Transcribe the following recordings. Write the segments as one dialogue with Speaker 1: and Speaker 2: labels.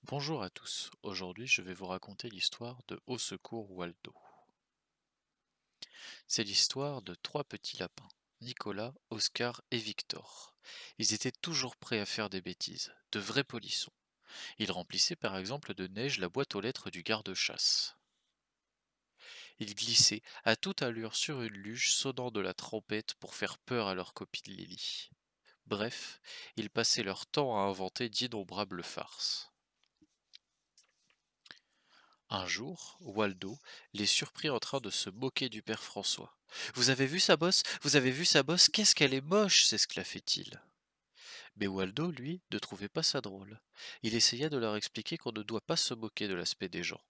Speaker 1: Bonjour à tous, aujourd'hui je vais vous raconter l'histoire de Au secours Waldo. C'est l'histoire de trois petits lapins, Nicolas, Oscar et Victor. Ils étaient toujours prêts à faire des bêtises, de vrais polissons. Ils remplissaient par exemple de neige la boîte aux lettres du garde-chasse. Ils glissaient à toute allure sur une luge sonnant de la trompette pour faire peur à leur copine Lily. Bref, ils passaient leur temps à inventer d'innombrables farces. Un jour, Waldo les surprit en train de se moquer du père François. Vous avez vu sa bosse? Vous avez vu sa bosse? Qu'est-ce qu'elle est moche! S'exclafait-il. Mais Waldo, lui, ne trouvait pas ça drôle. Il essaya de leur expliquer qu'on ne doit pas se moquer de l'aspect des gens.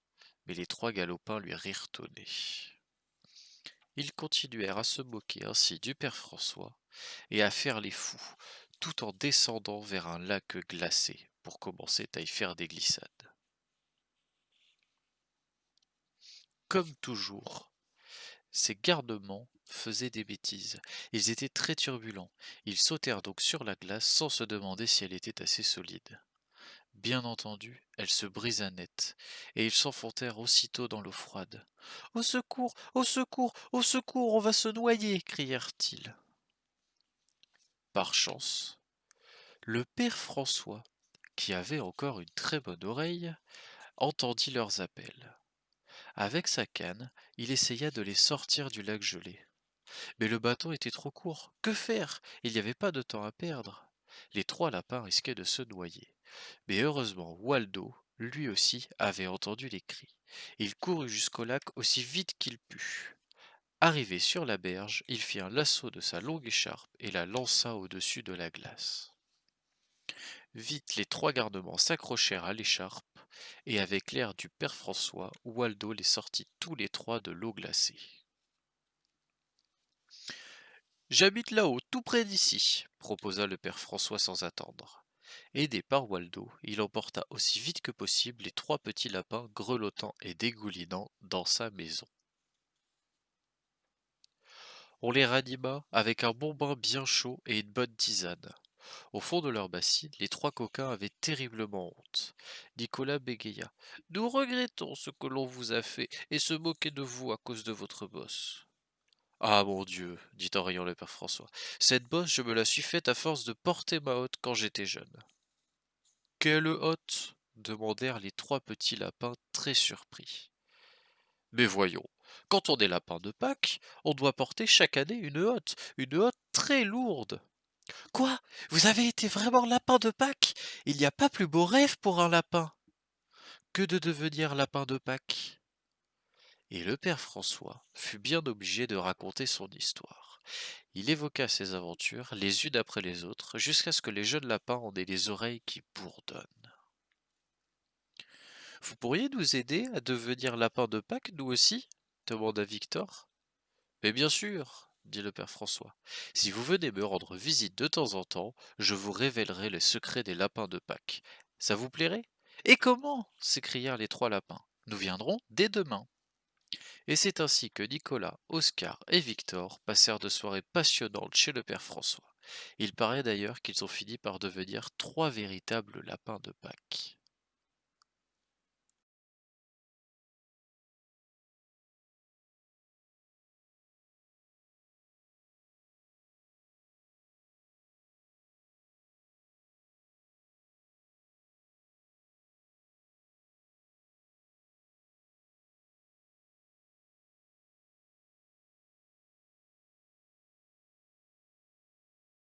Speaker 1: Mais les trois galopins lui rirent au nez. Ils continuèrent à se moquer ainsi du père François et à faire les fous, tout en descendant vers un lac glacé pour commencer à y faire des glissades. Comme toujours, ces garnements faisaient des bêtises. Ils étaient très turbulents. Ils sautèrent donc sur la glace sans se demander si elle était assez solide. Bien entendu, elle se brisa net, et ils s'enfoncèrent aussitôt dans l'eau froide. Au secours! Au secours! Au secours! On va se noyer! Crièrent-ils. Par chance, le père François, qui avait encore une très bonne oreille, entendit leurs appels. Avec sa canne, il essaya de les sortir du lac gelé. Mais le bâton était trop court. Que faire? Il n'y avait pas de temps à perdre. Les trois lapins risquaient de se noyer. Mais heureusement, Waldo, lui aussi, avait entendu les cris. Il courut jusqu'au lac aussi vite qu'il put. Arrivé sur la berge, il fit un lasso de sa longue écharpe et la lança au-dessus de la glace. Vite, les trois garnements s'accrochèrent à l'écharpe, et avec l'air du père François, Waldo les sortit tous les trois de l'eau glacée. J'habite là-haut, tout près d'ici, proposa le père François sans attendre. Aidé par Waldo, il emporta aussi vite que possible les trois petits lapins grelottants et dégoulinant dans sa maison. On les ranima avec un bon bain bien chaud et une bonne tisane. Au fond de leur bassine, les trois coquins avaient terriblement honte. Nicolas bégaya. Nous regrettons ce que l'on vous a fait et se moquer de vous à cause de votre bosse. Ah mon Dieu, dit en riant le père François, cette bosse, je me la suis faite à force de porter ma hotte quand j'étais jeune. Quelle hotte? Demandèrent les trois petits lapins très surpris. Mais voyons, quand on est lapin de Pâques, on doit porter chaque année une hotte très lourde. Quoi? Vous avez été vraiment lapin de Pâques? Il n'y a pas plus beau rêve pour un lapin que de devenir lapin de Pâques. Et le père François fut bien obligé de raconter son histoire. Il évoqua ses aventures les unes après les autres, jusqu'à ce que les jeunes lapins en aient les oreilles qui bourdonnent. Vous pourriez nous aider à devenir lapin de Pâques, nous aussi? Demanda Victor. Mais bien sûr, dit le père François. Si vous venez me rendre visite de temps en temps, je vous révélerai les secrets des lapins de Pâques. Ça vous plairait? Et comment? S'écrièrent les trois lapins. Nous viendrons dès demain. Et c'est ainsi que Nicolas, Oscar et Victor passèrent de soirées passionnantes chez le père François. Il paraît d'ailleurs qu'ils ont fini par devenir trois véritables lapins de Pâques.